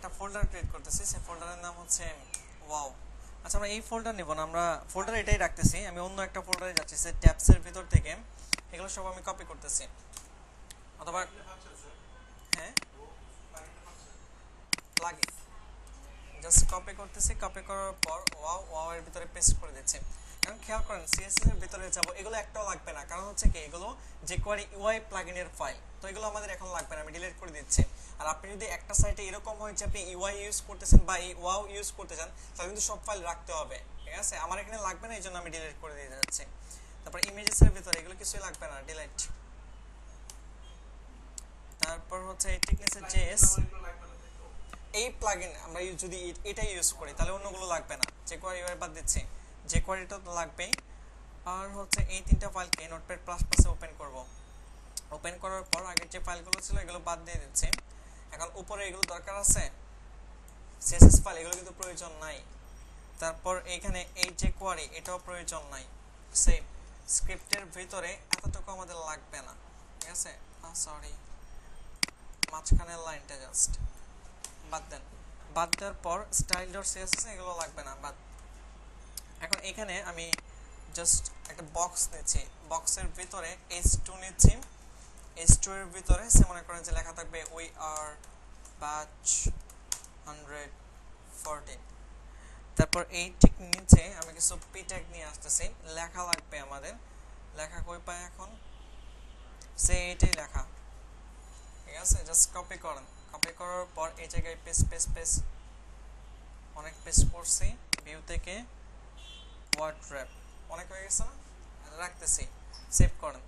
একটা folder create করতেছি, সেই ফোল্ডারের নাম হচ্ছে ওয়াও। আচ্ছা আমরা এই ফোল্ডার নেব না, আমরা ফোল্ডার এটাই রাখতেছি। আমি অন্য একটা ফোল্ডারে যাচ্ছি, সে ট্যাবসের ভিতর থেকে এগুলো সব আমি কপি করতেছি অথবা হ্যাঁ প্লাগইন জাস্ট কপি করতেছি। কপি করার পর ওয়াও ওয়াও এর ভিতরে পেস্ট করে দিচ্ছি। এখন খেয়াল করেন সিএসএস এর ভিতরে যাব, এগুলো একটাও লাগবে না, কারণ হচ্ছে কি এগুলো jQuery UI প্লাগইনের ফাইল, তো এগুলো আমাদের এখন লাগবে না, আমি ডিলিট করে দিচ্ছি। আর আপনি যদি একটা সাইটে এরকম হয় যে আপনি UI ইউজ করতেছেন বা এই ওয়াও ইউজ করতে চান, তাহলে কিন্তু সব ফাইল রাখতে হবে, ঠিক আছে? আমার এখানে লাগবে না, এই জন্য আমি ডিলিট করে দিয়ে যাচ্ছি। তারপর ইমেজেস এর ভিতরে এগুলো কিছুই লাগবে না, ডিলিট। তারপর হচ্ছে এই টেকনিক্সের জেএস, এই প্লাগইন আমরা যদি এটা ইউজ করি তাহলে অন্যগুলো লাগবে না, jQuery UI বাদ দিচ্ছি, jQuery টা তো লাগবেই। আর হচ্ছে এই তিনটা ফাইলকে নোটপ্যাড প্লাস প্লাসে ওপেন করব। ওপেন করার পর আগের যে ফাইলগুলো ছিল এগুলো বাদ দিয়ে দিচ্ছি। এখন উপরে এগুলো দরকার আছে, সিএসএস ফাইল এগুলো কিন্তু প্রয়োজন নাই। তারপর এখানে এই jQuery এটাও প্রয়োজন নাই। সেম স্ক্রিপ্টের ভিতরে এতটুকু আমাদের লাগবে না, ঠিক আছে? সরি, মাঝখানের লাইনটা জাস্ট বাদ দেন। বাদ দেওয়ার পর style.css এগুলো লাগবে না, বাদ। এখন এখানে আমি জাস্ট একটা বক্স নিচ্ছি, বক্সের ভিতরে h2 নিচ্ছি। h2 এর ভিতরে সে মনে করেন যে লেখা থাকবে উই আর ব্যাচ 114। তারপর এই ঠিক নিচে আমি কিছু p ট্যাগ নিয়ে আসতেছি, লেখা লাগবে আমাদের। লেখা কই পাই এখন? সে এটাই লেখা, ঠিক আছে? জাস্ট কপি করেন, কপি করার পর এই জায়গায় পেস্ট পেস্ট পেস্ট অনেক পেস্ট করছি। ভিউ থেকে ওয়ার্ড্রপ অনেক হয়ে গেছে না, রাখতেছি। সেভ করেন,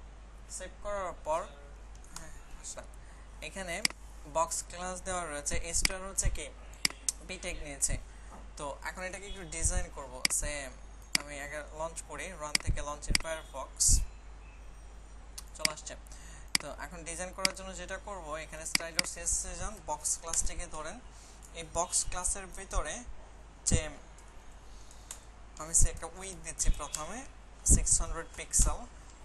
সেভ করার পর এখানে বক্স ক্লাস দেওয়া রয়েছে, স্টার হচ্ছে কি পি ট্যাগ নিয়েছে। তো এখন এটাকে একটু ডিজাইন করব। সেম আমি আগে লঞ্চ করি, রান থেকে লঞ্চ ইন ফায়ারফক্স চলে আসছে। তো এখন ডিজাইন করার জন্য যেটা করব, এখানে style.css এ যান, বক্স ক্লাসটিকে ধরেন। এই বক্স ক্লাসের ভিতরে যে আমি সে একটা উইডথ দিচ্ছি প্রথমে 600 পিক্সেল,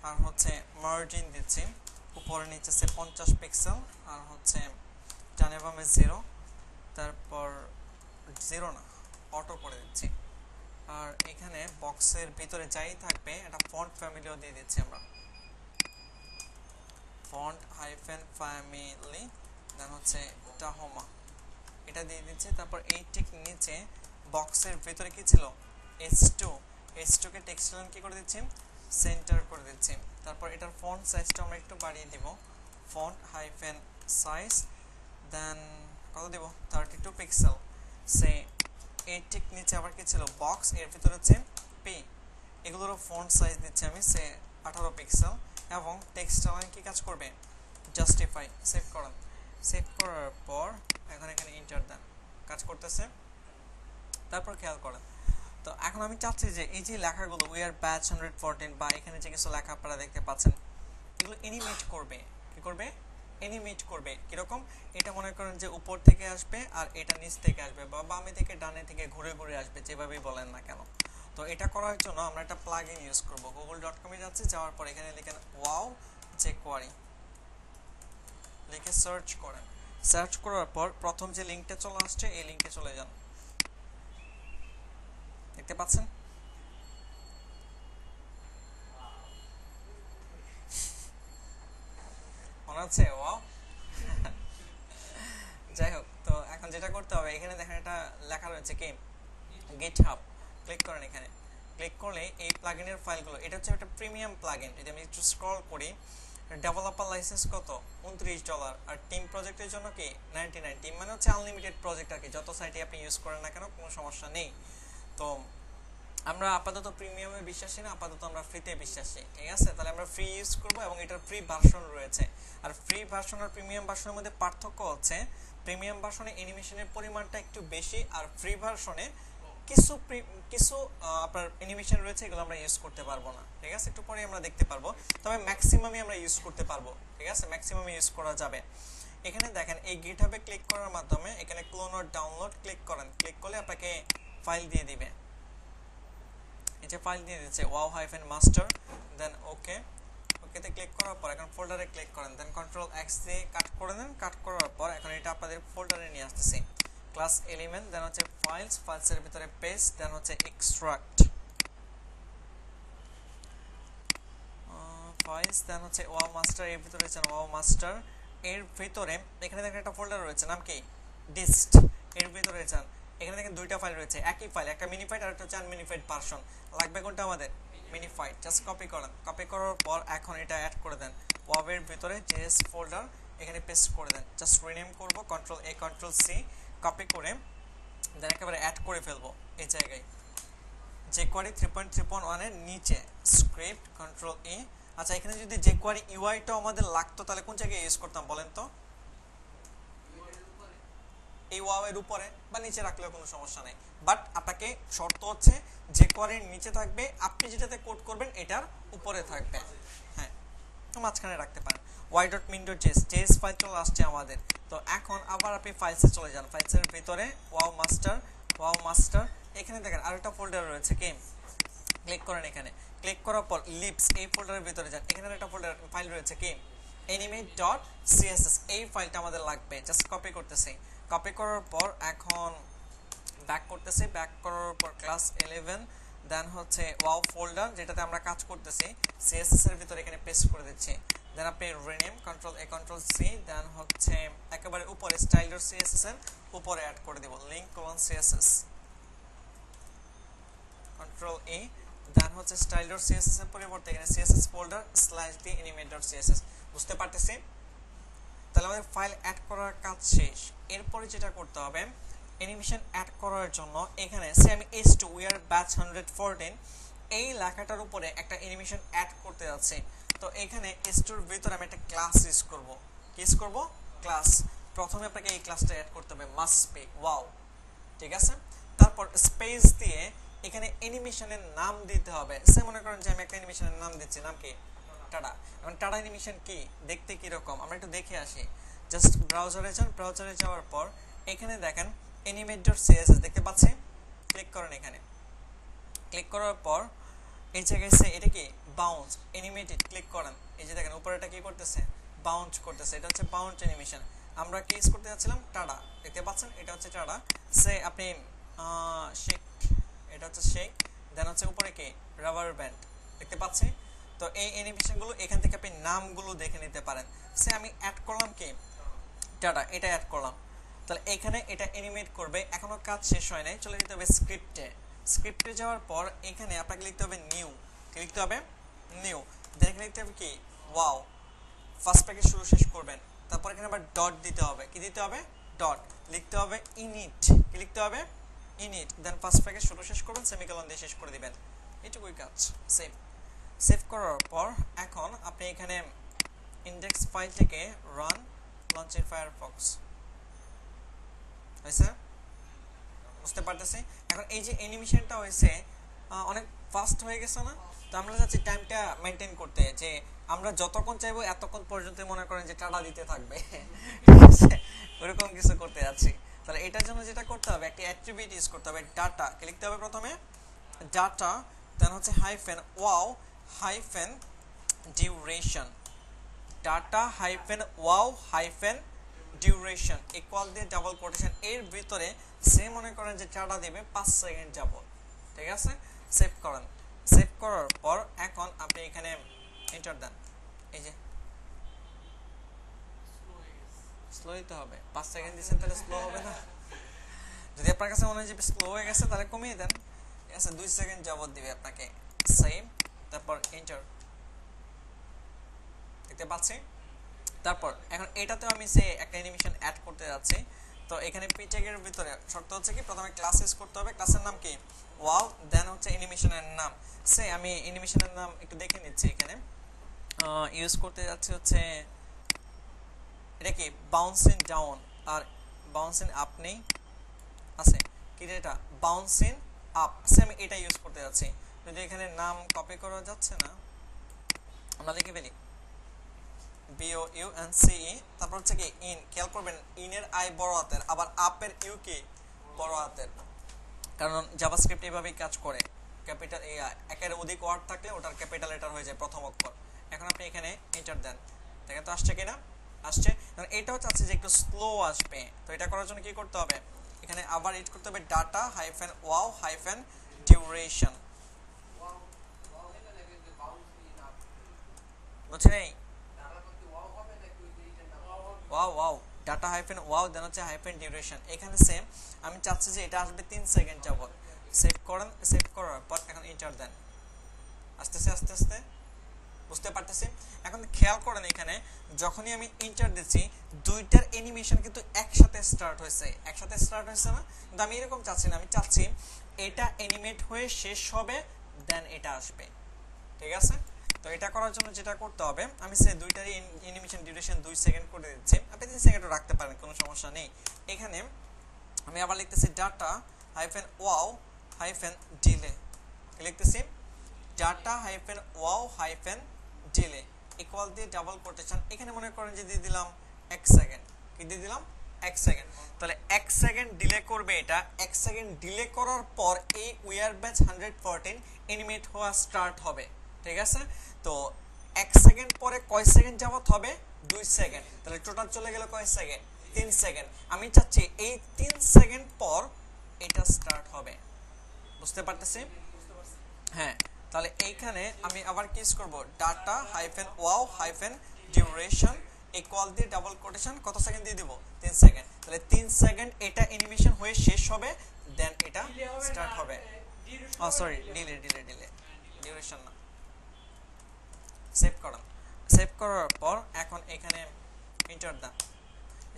আর হচ্ছে মার্জিন দিচ্ছি উপরে নিচে সে 50 পিক্সেল, আর হচ্ছে ডানে বামে 0, তারপর 0 না অটো করে দিচ্ছি। আর এখানে বক্সের ভিতরে যাই থাকবে একটা ফন্ট ফ্যামিলিও দিয়ে দিচ্ছি আমরা, ফন্ট হাইফেন ফ্যামিলি, দেন হচ্ছে টাহোমা, এটা দিয়ে দিচ্ছি। তারপর এই ঠিক নিচে বক্সের ভিতরে কি ছিল h2, h2 কে টেক্সট লাইন কি করে দিচ্ছি, সেন্টার করে দিচ্ছি। তারপর এটার ফন্ট সাইজটা আমরা একটু বাড়িয়ে দিব, ফন্ট হাইফেন সাইজ, দেন কত দেব 32 পিক্সেল। সে এই ঠিক নিচে আবার কি ছিল বক্স, এর ভিতরে হচ্ছে পি, এগুলোর ফন্ট সাইজ দিচ্ছি আমি সে 18 পিক্সেল, এবং টেক্সট লাইন কি কাজ করবে, জাস্টিফাই। সেভ করেন, সেভ করার পর এখন এখানে এন্টার দেন, কাজ করতেছে। তারপর খেয়াল করেন, তো এখন আমি চাচ্ছি যে এই যে লেখাগুলো উই আর ব্যাচ 114 বা এখানে যে কিছু লেখা আপনারা দেখতে পাচ্ছেন, এগুলো অ্যানিমেট করবে। কি করবে? অ্যানিমেট করবে। কিরকম? এটা মনে করেন যে উপর থেকে আসবে, আর এটা নিচ থেকে আসবে, বা বামে থেকে ডানে থেকে ঘুরে ঘুরে আসবে, যেভাবেই বলেন না কেন। তো এটা করার জন্য আমরা একটা প্লাগইন ইউজ করব। google.com এ যাচ্ছি, যাওয়ার পর এখানে লিখেন ওয়াও jQuery, লিখে সার্চ করেন। সার্চ করার পর প্রথম যে লিংকটা চলে আসছে এই লিংকে চলে যান, দেখতে পাচ্ছেন? মনে হচ্ছে ওয়াও। যাই হোক, তো এখন যেটা করতে হবে, এখানে দেখেন একটা লেখা রয়েছে কি GitHub, ক্লিক করেন। এখানে ক্লিক করলে এই প্লাগইনের ফাইলগুলো, এটা হচ্ছে একটা প্রিমিয়াম প্লাগইন। যদি আমি একটু স্ক্রল করি, ডেভেলপার লাইসেন্স কত $29, আর টিম প্রজেক্টের জন্য কি 99। টিম মানে হচ্ছে আনলিমিটেড প্রজেক্ট আর কি, যত সাইটে আপনি ইউজ করেন না কেন কোনো সমস্যা নেই। তো আমরা আপাতত প্রিমিয়ামে বিশ্বাসী না, আপাতত আমরা ফ্রিতে বিশ্বাসী, ঠিক আছে? তাহলে আমরা ফ্রি ইউজ করব, এবং এটার ফ্রি ভার্সন রয়েছে। আর ফ্রি ভার্সন আর প্রিমিয়াম ভার্সনের মধ্যে পার্থক্য হচ্ছে, প্রিমিয়াম ভার্সনে অ্যানিমেশনের পরিমাণটা একটু বেশি, আর ফ্রি ভার্সনে কিছু কিছু আপনার অ্যানিমেশন রয়েছে, এগুলো আমরা ইউজ করতে পারবো না, ঠিক আছে? একটু পরে আমরা দেখতে পারবো, তবে ম্যাক্সিমামই আমরা ইউজ করতে পারবো, ঠিক আছে? ম্যাক্সিমাম ইউজ করা যাবে। এখানে দেখেন এই গিটহাবে ক্লিক করার মাধ্যমে এখানে ক্লোন অর ডাউনলোড ক্লিক করেন, ক্লিক করলে আপনাকে ফাইল দিয়ে দিবে। এই যে ফাইল দিয়ে দিচ্ছে wow-master, দেন ওকে, ওকেতে ক্লিক করার পর এখন ফোল্ডারে ক্লিক করেন, দেন কন্ট্রোল এক্স দিয়ে কাট করে দেন। কাট করার পর এখন এটা আপনাদের ফোল্ডারে নিয়ে আসতেছি। ক্লাস এলিমেন্ট দেন হচ্ছে ফাইলস, ফাইলসের ভিতরে পেস্ট দেন হচ্ছে এক্সট্রাক্ট ফাইলস দেন হচ্ছে ওয়াও মাস্টার, এর ভিতরে রয়েছে ওয়াও মাস্টার, এর ভিতরে এখানে দেখেন একটা ফোল্ডার রয়েছে নাম কি ডিস্ট, এর ভিতরে রয়েছে এখানে দেখেন দুইটা ফাইল রয়েছে একই ফাইল, একটা মিনিফাইড আর একটা হচ্ছে আনমিনিফাইড ভার্সন। লাগবে কোনটা আমাদের মিনিফাইড, জাস্ট কপি করেন, কপি করার পর এখন এটা অ্যাড করে দেন ওয়াবের ভিতরে জেএস ফোল্ডার এখানে পেস্ট করে দেন, জাস্ট রিনেম করব control A control C copy করে দেন একেবারে অ্যাড করে ফেলবো এই জায়গায় jQuery 3.3.1 এর নিচে স্ক্রিপ্ট কন্ট্রোল ই। আচ্ছা এখানে যদি jQuery ইউআইটা আমাদের লাগতো তাহলে কোন জায়গায় ইউজ করতাম বলেন তো? এই ওয়াও এর উপরে বা নিচে রাখলেও কোনো সমস্যা নেই, বাট আপনাকে শর্ত হচ্ছে jQuery এর নিচে থাকবে, আপনি যেটাতে কোড করবেন এটার উপরে থাকবে, হ্যাঁ মাঝখানে রাখতে পারেন। y.min.js ফাইল চলে আসছে আমাদের। তো এখন আবার আপনি ফাইলসে চলে যান, ফাইলসের ভিতরে ওয়াও মাস্টার এখানে দেখেন আরেকটা ফোল্ডার রয়েছে কি, ক্লিক করেন, এখানে ক্লিক করার পর লিপস এই ফোল্ডারের ভিতরে যান, এখানে একটা ফোল্ডার ফাইল রয়েছে কি animate.css, এই ফাইলটা আমাদের লাগবে, জাস্ট কপি করতেছি, কপি করার পর এখন ব্যাক করতেছি, ব্যাক করার পর ক্লাস 11 দেন হচ্ছে ওয়াও ফোল্ডার যেটাতে আমরা কাজ করতেছি css এর ভিতরে এখানে পেস্ট করে দিচ্ছি, দেন আপনি rename control A control C then হচ্ছে একেবারে উপরে style.css এর উপরে অ্যাড করে দেব link colon css control E then হচ্ছে style.css এর পরিবর্তে এখানে css ফোল্ডার /the_animate.css। বুঝতে পারতেছি? তাহলে আমাদের ফাইল অ্যাড করার কাজ শেষ। এরপরে যেটা করতে হবে অ্যানিমেশন অ্যাড করার জন্য এখানে আমি s2 we are batch 114 এই লেখাটার উপরে একটা অ্যানিমেশন অ্যাড করতে যাচ্ছি। তো এখানে s2 এর ভিতরে আমি একটা ক্লাস ইউজ করব, কি ইউজ করব ক্লাস। প্রথমে আপনাকে এই ক্লাসটা অ্যাড করতে হবে মাস্ট বি ওয়াও, ঠিক আছে। তারপর স্পেস দিয়ে এখানে অ্যানিমেশনের নাম দিতে হবে। সে মনে করেন যে আমি একটা অ্যানিমেশনের নাম দিচ্ছি, নাম কি টাটা। এখন টাটা অ্যানিমেশন কি দেখতে কি রকম আমরা একটু দেখে আসি। জাস্ট ব্রাউজারে যান, ব্রাউজারে যাওয়ার পর এখানে দেখেন animate.css দেখতে পাচ্ছেন, ক্লিক করেন, এখানে ক্লিক করার পর এই জায়গায় এটা কি বাউন্স অ্যানিমেটেড, ক্লিক করেন, এই যে দেখেন উপরে এটা কি করতেছে বাউন্স করতেছে, এটা হচ্ছে বাউন্স অ্যানিমেশন। আমরা কি ইউজ করতে যাচ্ছিলাম টাটা, দেখতে পাচ্ছেন এটা হচ্ছে টাটা। আপনি শেক, এটা হচ্ছে শেক, দেন হচ্ছে উপরে কি রাবার ব্যান্ড দেখতে পাচ্ছি। তো এই অ্যানিমেশনগুলো এখান থেকে আপনি নামগুলো দেখে নিতে পারেন। আমি অ্যাড করলাম কি টাটা, এটা অ্যাড করলাম, তাহলে এখানে এটা অ্যানিমেট করবে। এখনো কাজ শেষ হয় নাই, চলে যেতে হবে স্ক্রিপ্টে যাওয়ার পর এখানে আপনাকে লিখতে হবে নিউ, লিখতে হবে নিউ, দেন লিখতে হবে কি ওয়াও, ফার্স্ট প্যাকেজ শুরু শেষ করবেন। তারপর এখানে আবার ডট দিতে হবে, কি দিতে হবে ডট, লিখতে হবে ইনিট, কি লিখতে হবে ইনিট, দেন ফার্স্ট প্যাকেজ শুরু শেষ করবেন, সেমিকোলন দিয়ে শেষ করে দিবেন, এইটুকুই কাজ। সেভ করার পর এখন আপনি এখানে ইনডেক্স ফাইল থেকে রান লঞ্চ ইন ফায়ারফক্স হয়েছে, বুঝতে পারতেছি। এখন এই যে অ্যানিমেশনটা হয়েছে অনেক ফাস্ট হয়ে গেছে না? তো আমরা চাচ্ছি টাইমটা মেনটেন করতে, যে আমরা যতক্ষণ চাইবো এতক্ষণ পর্যন্ত মনে করেন যে টাটা দিতে থাকবে, ওরকম কিছু করতে যাচ্ছি। তাহলে এটার জন্য যেটা করতে হবে একটা অ্যাট্রিবিউট ইউজ করতে হবে, ডাটা কে লিখতে হবে প্রথমে ডাটা, দেন হচ্ছে hyphen wow hyphen duration, data hyphen wow hyphen duration equal দিয়ে ডাবল কোটেশন, এর ভিতরে সে মনে করেন যে টাটা দেবে 5 সেকেন্ড যাব, ঠিক আছে। সেভ করেন, সেভ করার পর এখন আপনি এখানে এন্টার দেন, এই যে স্লো দিতে হবে, 5 সেকেন্ড দিয়েছেন তাহলে স্লো হবে না। যদি আপনার কাছে মনে হয় যে স্লো হয়ে গেছে তাহলে কমিয়ে দেন, ঠিক আছে 2 সেকেন্ড যাবত দিবে আপনাকে। সেভ, তারপর এন্টার, দেখতে পাচ্ছি। তারপর এখন এটাতে আমি একটা অ্যানিমেশন অ্যাড করতে যাচ্ছি। তো এখানে পিটেগের ভিতরে শর্ত হচ্ছে কি প্রথমে ক্লাস ইউজ করতে হবে, ক্লাসের নাম কি ওয়াও, দেন হচ্ছে অ্যানিমেশনের নাম। আমি অ্যানিমেশনের নাম একটু দেখে নিচ্ছি, এখানে ইউজ করতে যাচ্ছি হচ্ছে এটা কি বাউন্সিং ডাউন আর বাউন্সিং আপ নেই, আছে কি এটা বাউন্সিং আপ, আমি এটা ইউজ করতে যাচ্ছি। যদি এখানে নাম কপি করা যাচ্ছে না, আমরা লিখে ফেলি BOUNCE, তারপর হচ্ছে কি ইন, খেয়াল করবেন ইনের আই বড় হাতের, আবার আপের ইউ কি বড় হাতের, কারণ জাভাস্ক্রিপ্ট এইভাবেই কাজ করে, ক্যাপিটাল একের অধিক ওয়ার্ড থাকলে ওটার ক্যাপিটাল লেটার হয়ে যায় প্রথম অক্ষর। এখন আপনি এখানে এন্টার দেন, দেখেন তো আসছে কিনা, আসছে। এটাও চাচ্ছে যে একটু স্লো আসবে, তো এটা করার জন্য কি করতে হবে এখানে আবার এড করতে হবে data hyphen wow hyphen duration, বুঝছেন? এই wow wow data hyphen wow then হচ্ছে হাইফেন ডিউরেশন। এখানে সেম আমি চাচ্ছি যে এটা আসবে 3 সেকেন্ড যাবত। সেভ করেন, সেভ করার পর এখন এন্টার দেন। আস্তে আস্তে আস্তে বুঝতে পারতেছি। এখন খেয়াল করেন এখানে যখনই আমি এন্টার দিচ্ছি দুইটার অ্যানিমেশন কিন্তু একসাথে স্টার্ট হয়েছে, একসাথে স্টার্ট হয়েছে না? কিন্তু আমি এরকম চাচ্ছি না, আমি চাচ্ছি এটা অ্যানিমেট হয়ে শেষ হবে দেন এটা আসবে, ঠিক আছে? তো এটা করার জন্য যেটা করতে হবে আমি সে দুইটারই অ্যানিমেশন ডিউরেশন 2 সেকেন্ড করে দিচ্ছি, আপনি 3 সেকেন্ডও রাখতে পারেন, কোনো সমস্যা নেই। এখানে আমি আবার লিখতেছি data hyphen wow hyphen delay, লিখতেছি data hyphen wow hyphen delay equal দিয়ে ডাবল কোটেশন, এখানে মনে করেন যে দিয়ে দিলাম 1 সেকেন্ড, কি দিয়ে দিলাম 1 সেকেন্ড। তাহলে 1 সেকেন্ড ডিলে করবে এটা, 1 সেকেন্ড ডিলে করার পর এই উইয়ার ব্যাচ 114 অ্যানিমেট হওয়া স্টার্ট হবে, ঠিক আছে? তো 1 সেকেন্ড পরে কয় সেকেন্ড যাবত হবে? 2 সেকেন্ড। তাহলে টোটাল চলে গেল কয় সেকেন্ড? 3 সেকেন্ড। আমি চাচ্ছি এই 3 সেকেন্ড পর এটা স্টার্ট হবে, বুঝতে পারতেছি? হ্যাঁ, তাহলে এইখানে আমি আবার কি করব, data hyphen wow hyphen duration equal দিয়ে ডাবল কোটেশন, কত সেকেন্ড দিয়ে দিব? 3 সেকেন্ড। তাহলে 3 সেকেন্ড এটা অ্যানিমেশন হয়ে শেষ হবে দেন এটা স্টার্ট হবে। Sorry, delay delay delay, duration না। সেভ করুন, সেভ করার পর এখন এখানে এন্টার দাও,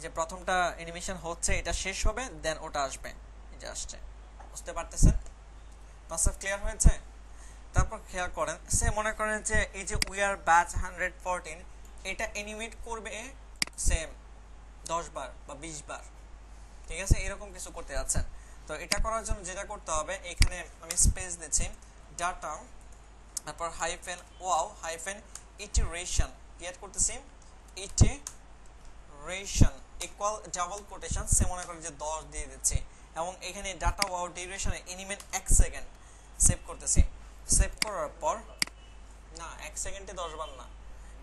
যে প্রথমটা অ্যানিমেশন হচ্ছে এটা শেষ হবে দেন ওটা আসবে, এই যে আসছে, বুঝতে পারতেছেন? কনসেপ্ট ক্লিয়ার হয়েছে? তারপর খেয়াল করেন সে মনে করেন যে এই যে উই আর ব্যাচ 114 এটা অ্যানিমেট করবে সেম 10 বার বা 20 বার, ঠিক আছে? এরকম কিছু করতে যাচ্ছেন। তো এটা করার জন্য যেটা করতে হবে এখানে আমি স্পেস দিচ্ছি ডাটা তারপর hyphen wow hyphen iteration, create করতেছি ইটারেশন ইকুয়াল ডাবল কোটেশন, সে মনে করেন যে 10 দিয়ে দিচ্ছি এবং এখানে ডাটা ওয়াও ডিউরেশনে অ্যানিমেট 1 সেকেন্ড, সেভ করতেছি। সেভ করার পর না 1 সেকেন্ডে 10 বার না,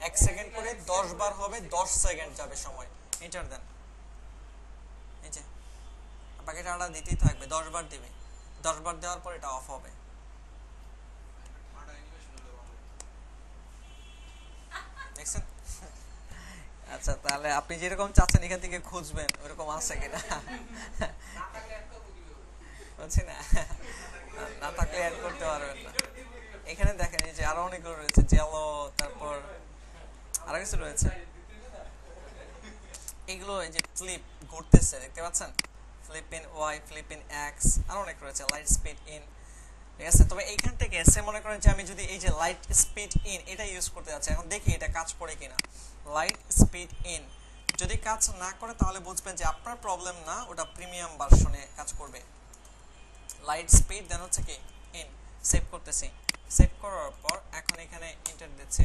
1 সেকেন্ড করে 10 বার হবে, 10 সেকেন্ড যাবে সময়। এন্টার দেন, এই যে বাকিটা আড়া দিতেই থাকবে, 10 বার দিবে, 10 বার দেওয়ার পর এটা অফ হবে। দেখছেন? আচ্ছা, তাহলে আপনি যেরকম চাচ্ছেন এখান থেকে খুঁজবেন ওরকম আছে কিনা, বুঝছি না, না থাকলে অ্যাড করতে পারবেন না। এখানে দেখেন এই যে আরো অনেকগুলো রয়েছে, জেলো, তারপর আরো কিছু রয়েছে, এগুলো এই যে ফ্লিপ ঘুরতেছে দেখতে পাচ্ছেন, flip in Y, flip in X, আরো অনেক রয়েছে, লাইট স্পিড ইন, ঠিক আছে? তবে এইখান থেকে এসে মনে করেন যে আমি যদি এই যে লাইট স্পিড ইন এটা ইউজ করতে যাচ্ছি, এখন দেখি এটা কাজ করে কিনা। লাইট স্পিড ইন যদি কাজ না করে তাহলে বুঝবেন যে আপনার প্রবলেম না, ওটা প্রিমিয়াম ভার্সনে কাজ করবে। লাইট স্পিড দেন হচ্ছে কি ইন, সেভ করতেছি। সেভ করার পর এখন এখানে এন্টার দিচ্ছি,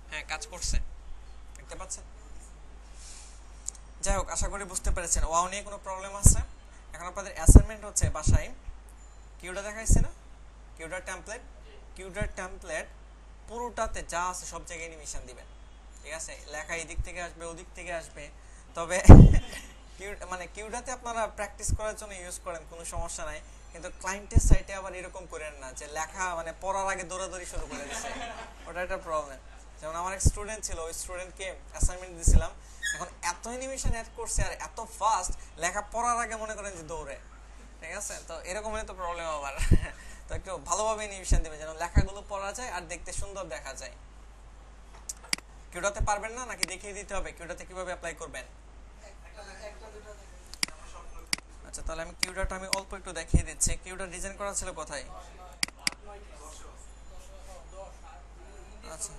হ্যাঁ কাজ করছে, দেখতে পাচ্ছেন? যাই হোক, আশা করি বুঝতে পেরেছেন। ওয়াও নিয়ে কোনো প্রবলেম আছে? এখন আপনাদের অ্যাসাইনমেন্ট হচ্ছে বাসায় কিউডা দেখাইছে না, কিউডার টেমপ্লেট, কিউডার টেমপ্লেট পুরোটাতে যা আছে সব জায়গায় অ্যানিমেশন দিবেন, ঠিক আছে? লেখা এদিক থেকে আসবে ওদিক থেকে আসবে, তবে মানে কিউডাতে আপনারা প্র্যাকটিস করার জন্য ইউজ করেন, কোনো সমস্যা নাই, কিন্তু ক্লায়েন্টের সাইটে আবার এরকম করেন না যে লেখা মানে পড়ার আগে দৌড়াদৌড়ি শুরু করে দিচ্ছে, ওটা একটা প্রবলেম। যেমন আমার এক স্টুডেন্ট ছিল, ওই স্টুডেন্টকে অ্যাসাইনমেন্ট দিয়েছিলাম, এখন এত অ্যানিমেশন অ্যাড করছে আর এত ফাস্ট, লেখা পড়ার আগে মনে করেন যে দৌড়ে, ঠিক আছে? তো এরকম হলে তো প্রবলেম আবার। তো একটু ভালোভাবে অ্যানিমেশন দিবেন যেন লেখাগুলো পড়া যায় আর দেখতে সুন্দর দেখা যায়। কিউডাতে পারবেন না নাকি দেখিয়ে দিতে হবে কিউডাতে কিভাবে অ্যাপ্লাই করবেন? আচ্ছা, তাহলে আমি কিউডাটা আমি অল্প একটু দেখিয়ে দিচ্ছি। কিউডা ডিজাইন করা ছিল কোথায়? আচ্ছা,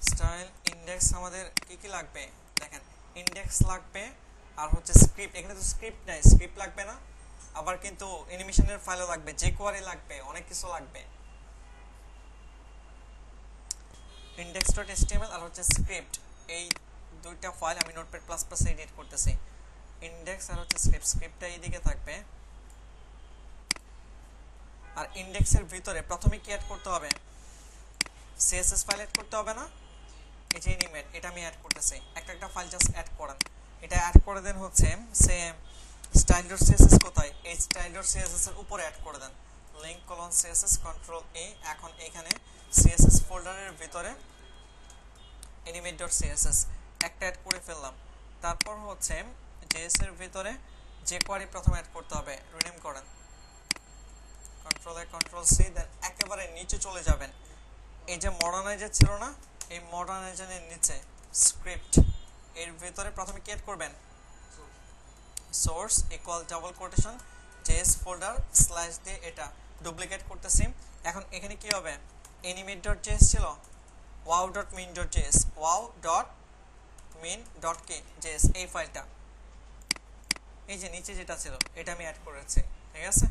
স্টাইল ইনডেক্স আমাদের কি কি লাগবে দেখেন, ইনডেক্স লাগবে আর হচ্ছে স্ক্রিপ্ট, এখানে তো স্ক্রিপ্ট নাই, স্ক্রিপ্ট লাগবে না, আবার কিন্তু অ্যানিমেশনের ফাইলও লাগবে, jQuery লাগবে, অনেক কিছু লাগবে। index.html আর হচ্ছে স্ক্রিপ্ট, এই দুইটা ফাইল আমি নোটপ্যাড প্লাস প্লাস এডিট করতেছি। ইনডেক্স আর হচ্ছে স্ক্রিপ্ট, স্ক্রিপ্টটা এইদিকে থাকবে। আর ইনডেক্সের ভিতরে প্রথমে কি অ্যাড করতে হবে? CSS ফাইল অ্যাড করতে হবে না? এই যে অ্যানিমেট, এটা আমি অ্যাড করতেছি, একটা একটা ফাইল জাস্ট অ্যাড করেন। এটা অ্যাড করে দেন হচ্ছে সেম স্টাইল ডট সিএসএস কোথায়, এই স্টাইল ডট সিএসএস এর উপরে অ্যাড করে দেন লিংক কলন সিএসএস কন্ট্রোল এ। এখন এখানে সিএসএস ফোল্ডারের ভিতরে অ্যানিমেট ডট সিএসএস একটা অ্যাড করে ফেললাম। তারপর হচ্ছে জেএস এর ভিতরে যে কোয়ারি প্রথমে অ্যাড করতে হবে রিনেম করেন কন্ট্রোল এ কন্ট্রোল সি, দেন একেবারে নিচে চলে যাবেন। এই যে মডার্নাইজার ছিল না, এই মডার্নাইজারের নিচে স্ক্রিপ্ট এর ভিতরে প্রথমে কি অ্যাড করবেন, source equal double quotation JS folder slash দিয়ে এটা ডুপ্লিকেট করতেছি। এখন এখানে কি হবে, অ্যানিমেট ডট জেএস ছিল wow dot min dot JS, wow dot min dot কে জেএস, এই ফাইলটা এই যে নিচে যেটা ছিল এটা আমি অ্যাড করেছি, ঠিক আছে।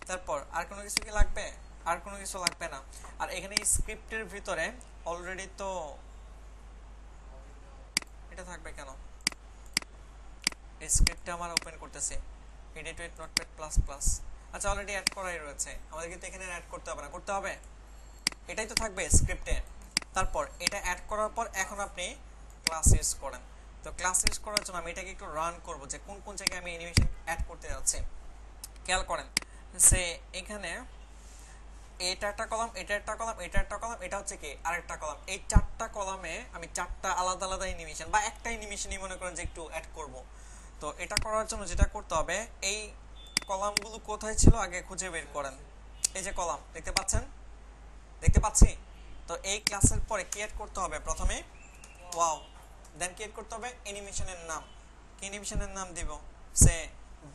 তারপর আর কোনো কিছু কি লাগবে, আর কোনো কিছু লাগবে না। আর এখানে স্ক্রিপ্টের ভিতরে অলরেডি তো এটা থাকবে কেন, এই স্ক্রিপ্টটা আমার ওপেন করতেছি edit with notepad plus plus, আচ্ছা অলরেডি অ্যাড করাই রয়েছে, আমাদের কিন্তু এখানে অ্যাড করতে হবে না, করতে হবে এটাই তো থাকবে স্ক্রিপ্টে। তারপর এটা অ্যাড করার পর এখন আপনি ক্লাস ইউজ করেন। তো ক্লাস ইউজ করার জন্য আমি এটাকে একটু রান করব যে কোন কোন জায়গায় আমি অ্যানিমেশন অ্যাড করতে যাচ্ছি। খেয়াল করেন সে এখানে এটা একটা কলাম, এটা একটা কলাম, এটা একটা কলাম, এটা হচ্ছে কি আরেকটা কলাম, এই চারটা কলামে আমি চারটা আলাদা আলাদা অ্যানিমেশন বা একটা অ্যানিমেশনই মনে করেন যে একটু অ্যাড করব। তো এটা করার জন্য যেটা করতে হবে, এই কলামগুলো কোথায় ছিল আগে খুঁজে বের করেন। এই যে কলাম দেখতে পাচ্ছেন, দেখতে পাচ্ছি। তো এই ক্লাসের পরে কি অ্যাড করতে হবে, প্রথমে ওয়াও, দেন কি অ্যাড করতে হবে অ্যানিমেশনের নাম, কি অ্যানিমেশনের নাম দিব, সে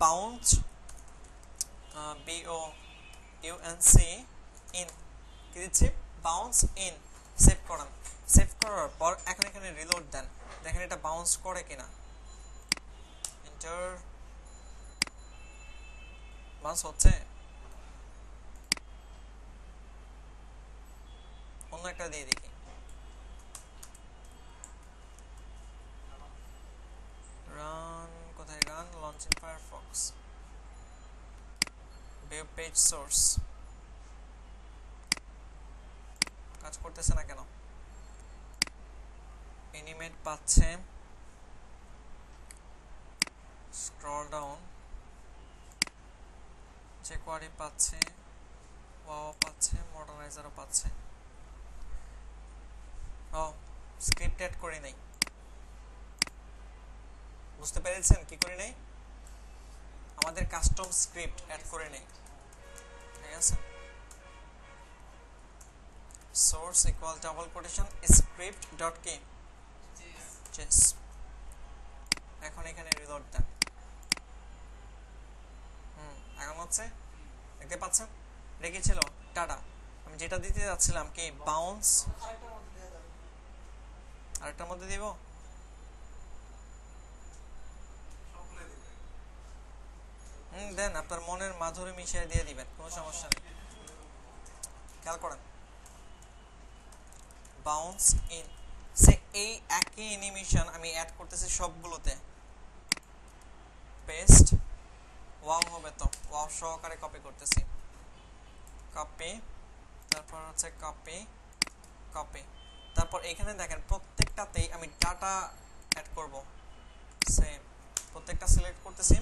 বাউন্স বিও ইউএনসি ইন, কি দিচ্ছি বাউন্স ইন, সেভ করান। সেভ করার পর এখন এখানে রিলোড দেন, দেখেন এটা বাউন্স করে কিনা, এন্টার, বাউন্স হচ্ছে, অন্য একটা দিয়ে দেখি, রান কোথায়, run launch in Firefox, view page source, কাজ করতেছে না কেন, অ্যানিমেট পাচ্ছে, স্ক্রল ডাউন, যে কোয়ারি পাচ্ছে, ওয়াও পাচ্ছে, মডার্নাইজারও পাচ্ছে। ও স্ক্রিপ্ট অ্যাড করি নাই, বুঝতে পেরেছেন কি করি নাই, আমাদের কাস্টম স্ক্রিপ্ট অ্যাড করে নেই, ঠিক আছে। Source equal double quotation script dot কি জেএস, এখন এখানে রিলোড দেন, এখন হচ্ছে দেখতে পাচ্ছেন রেখেছিল টাটা, আমি যেটা দিতে যাচ্ছিলাম কি বাউন্স, আরেকটার মধ্যে দিব, দেন আপনার মনের মাধুরী মিশিয়ে দিয়ে দিবেন, কোনো সমস্যা নেই। খেয়াল করেন বাউন্স ইন, সে এই একই অ্যানিমেশন আমি অ্যাড করতেছি সবগুলোতে, পেস্ট, ওয়াও হবে তো ওয়াও সহকারে কপি করতেছি, কপি, তারপর হচ্ছে কপি কপি, তারপর এখানে দেখেন প্রত্যেকটাতেই আমি ডাটা অ্যাড করব, সেম প্রত্যেকটা সিলেক্ট করতেছি,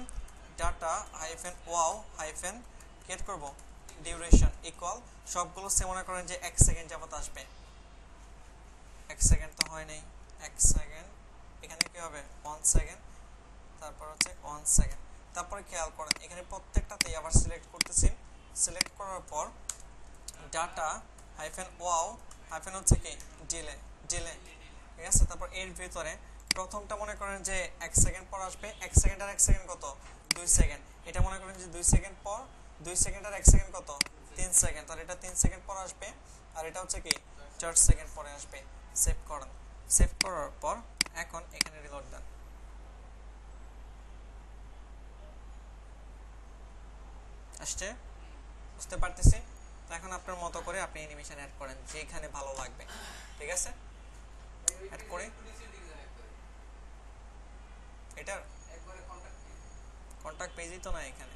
ডাটা হাইফেন ওয়াও হাইফেন কি অ্যাড করব ডিউরেশন ইকুয়াল, সবগুলো সে মনে করেন যে 1 সেকেন্ড যাবত আসবে, 1 সেকেন্ড তো হয় নাই, 1 সেকেন্ড, এখানে কি হবে 1 সেকেন্ড, তারপর হচ্ছে 1 সেকেন্ড। তারপরে খেয়াল করেন এখানে প্রত্যেকটাতেই আবার সিলেক্ট করতেছি, সিলেক্ট করার পর ডাটা হাইফেন ওয়াও হাইফেন হচ্ছে কি ডিলে, ডিলে, ঠিক আছে। তারপর এর ভিতরে প্রথমটা মনে করেন যে 1 সেকেন্ড পর আসবে, 1 সেকেন্ড আর 1 সেকেন্ড কত 2 সেকেন্ড, এটা মনে করেন যে 2 সেকেন্ড পর, 2 সেকেন্ড আর 1 সেকেন্ড কত 3 সেকেন্ড, তাহলে এটা 3 সেকেন্ড পর আসবে, আর এটা হচ্ছে কি 4 সেকেন্ড পরে আসবে। সেভ করেন, সেভ করার পর এখন এখানে রিলোড দেন, আসছে, বুঝতে পারতেছি। এখন আপনার মতো করে আপনি অ্যানিমেশন অ্যাড করেন যেখানে ভালো লাগবে, ঠিক আছে। অ্যাড করে এটার কন্টাক্ট পেজই তো না এখানে,